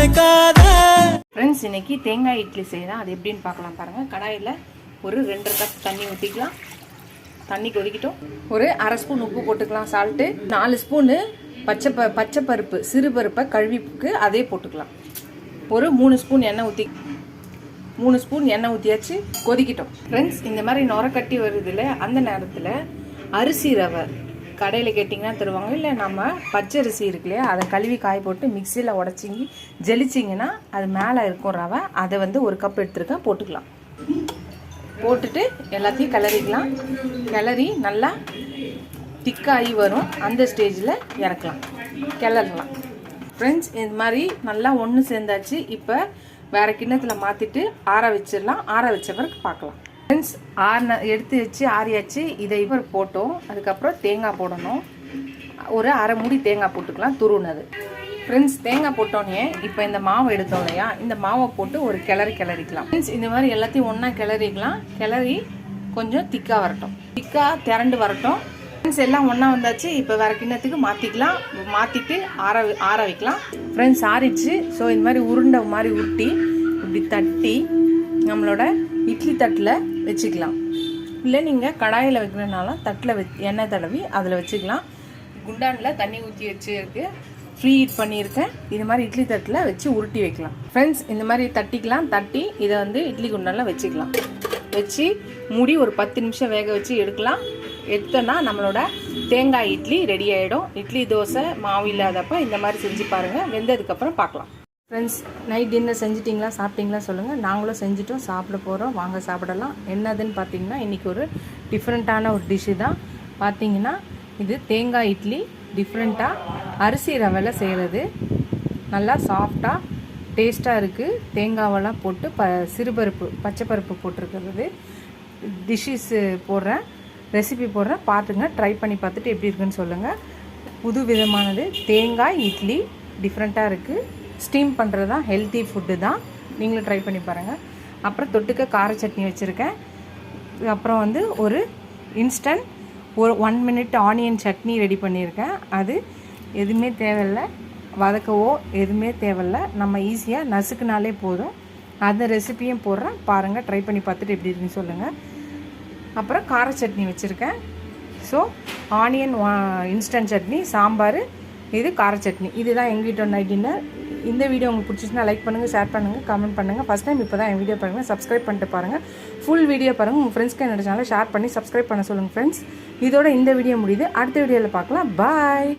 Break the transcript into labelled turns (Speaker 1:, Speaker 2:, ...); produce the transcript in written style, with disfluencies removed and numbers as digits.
Speaker 1: நினைக்காத.
Speaker 2: ஃப்ரெண்ட்ஸ், இன்னைக்கு தேங்காய் இட்லி செய்யலாம். அது எப்படின்னு பார்க்கலாம் பாருங்க. கடாயில் ஒரு 2 கப் தண்ணி ஊற்றிக்கலாம். தண்ணி கொதிக்கிட்டோம். ஒரு 1/2 ஸ்பூன் உப்பு போட்டுக்கலாம், சால்ட்டு. 4 ஸ்பூனு பச்சை பருப்பு, சிறு பருப்பை கழுவிக்கு அதே போட்டுக்கலாம். ஒரு 3 ஸ்பூன் எண்ணெய் ஊற்றி 3 ஸ்பூன் எண்ணெய் ஊற்றியாச்சு. கொதிக்கிட்டோம். ஃப்ரெண்ட்ஸ், இந்த மாதிரி நுர கட்டி வருதுல, அந்த நேரத்தில் அரிசி ரவை கடையில் கேட்டிங்கன்னா தருவாங்க. இல்லை நம்ம பச்சை அரிசி இருக்கு இல்லையா, அதை கழுவி காய போட்டு மிக்சியில் உடச்சிங்கி ஜெலிச்சிங்கன்னா அது மேலே இருக்கும் ரவை. அதை வந்து 1 கப் எடுத்துருக்கேன், போட்டுக்கலாம். போட்டுட்டு எல்லாத்தையும் கிளறிக்கலாம். கிளறி நல்லா திக்காகி வரும். அந்த ஸ்டேஜில் இறக்கலாம், கிளறலாம். ஃப்ரெண்ட்ஸ், இது மாதிரி நல்லா ஒன்று சேர்ந்தாச்சு. இப்போ வேறு கிண்ணத்தில் மாற்றிட்டு ஆற வச்சிடலாம். ஆற வச்ச பிறகு பார்க்கலாம். ஃப்ரெண்ட்ஸ், எடுத்து வச்சு ஆறியாச்சு. இதை இப்போ போட்டோம். அதுக்கப்புறம் தேங்காய் போடணும். ஒரு 1/2 மூடி தேங்காய் போட்டுக்கலாம், துருவுனது. ஃப்ரெண்ட்ஸ், தேங்காய் போட்டோன்னே இப்போ இந்த மாவு எடுத்தோம் இல்லையா, இந்த மாவை போட்டு ஒரு கிளறிக்கலாம். ஃப்ரெண்ட்ஸ், இந்த மாதிரி எல்லாத்தையும் ஒன்றா கிளறிக்கலாம். கிளறி கொஞ்சம் திக்காக வரட்டும், திக்காக திரண்டு வரட்டும். ஃப்ரெண்ட்ஸ், எல்லாம் ஒன்றா வந்தாச்சு. இப்போ வேறு கிண்ணத்துக்கு மாற்றிக்கலாம். மாற்றிட்டு ஆற வைக்கலாம். ஃப்ரெண்ட்ஸ், ஆறிடுச்சு. ஸோ இந்த மாதிரி உருண்டை மாதிரி உருட்டி இப்படி தட்டி நம்மளோட இட்லி தட்டில் வச்சுக்கலாம். இல்லை நீங்கள் கடாயில் வைக்கிறனாலும் தட்டில் எண்ணெய் தடவி அதில் வச்சுக்கலாம். குண்டானில் தண்ணி ஊற்றி வச்சுருக்கு, ஃப்ரீ ஹீட் பண்ணியிருக்கேன். இது மாதிரி இட்லி தட்டில் வச்சு உருட்டி வைக்கலாம். ஃப்ரெண்ட்ஸ், இந்த மாதிரி தட்டிக்கலாம். தட்டி இதை வந்து இட்லி குண்டானில் வச்சுக்கலாம். வச்சு மூடி ஒரு 10 நிமிஷம் வேக வச்சு எடுக்கலாம். எடுத்தோன்னா நம்மளோட தேங்காய் இட்லி ரெடி ஆகிடும். இட்லி தோசை மாவு இல்லாதப்போ இந்த மாதிரி செஞ்சு பாருங்கள். வெந்ததுக்கப்புறம் பார்க்கலாம். ஃப்ரெண்ட்ஸ், நைட் டின்னர் செஞ்சிட்டிங்களா, சாப்பிட்டீங்களா சொல்லுங்கள். நாங்களும் செஞ்சுட்டோம், சாப்பிட போகிறோம். வாங்க சாப்பிடலாம். என்னதுன்னு பார்த்தீங்கன்னா, இன்றைக்கி ஒரு டிஃப்ரெண்ட்டான ஒரு டிஷ்ஷு தான். பார்த்தீங்கன்னா, இது தேங்காய் இட்லி. டிஃப்ரெண்ட்டாக அரிசி ரவையில் செய்கிறது. நல்லா சாஃப்டாக டேஸ்ட்டாக இருக்குது. தேங்காவெல்லாம் போட்டு சிறுபருப்பு பச்சை பருப்பு போட்டிருக்கிறது. டிஷ்ஷஸ் போடுறேன், ரெசிபி போடுறேன், பார்த்துங்க. ட்ரை பண்ணி பார்த்துட்டு எப்படி இருக்குன்னு சொல்லுங்கள். புது விதமானது தேங்காய் இட்லி, டிஃப்ரெண்ட்டாக இருக்குது. ஸ்டீம் பண்ணுறது தான், ஹெல்த்தி ஃபுட்டு தான். நீங்களும் ட்ரை பண்ணி பாருங்கள். அப்புறம் தொட்டுக்க கார சட்னி வச்சுருக்கேன். அப்புறம் வந்து ஒரு instant 1 minute onion chutney ready பண்ணியிருக்கேன். அது எதுவுமே தேவையில்லை, வதக்கவோ எதுவுமே தேவையில்லை. நம்ம ஈஸியாக நசுக்குனாலே போதும். அந்த ரெசிப்பியும் போடுறேன், பாருங்கள். ட்ரை பண்ணி பார்த்துட்டு எப்படி இருக்குன்னு சொல்லுங்கள். அப்புறம் கார சட்னி வச்சுருக்கேன். So onion instant chutney, sambar, இது கார சட்னி. இதுதான் எங்கள் வீட்டோட நைட் டின்னர். இந்த வீடியோ உங்களுக்கு பிடிச்சிச்சுன்னா லைக் பண்ணுங்கள், ஷேர் பண்ணுங்கள், கமெண்ட் பண்ணுங்கள். ஃபஸ்ட் டைம் இப்போ தான் என் வீடியோ பாருங்கள், சப்ஸ்கிரைப் பண்ணிட்டு பாருங்கள். ஃபுல் வீடியோ பாருங்கள். உங்கள் ஃப்ரெண்ட்ஸ்க்கு என்னோட சேனலை ஷேர் பண்ணி சப்ஸ்கிரைப் பண்ண சொல்லுங்கள். ஃப்ரெண்ட்ஸ், இதோட இந்த வீடியோ முடியுது. அடுத்த வீடியோவில் பார்க்கலாம். பாய்.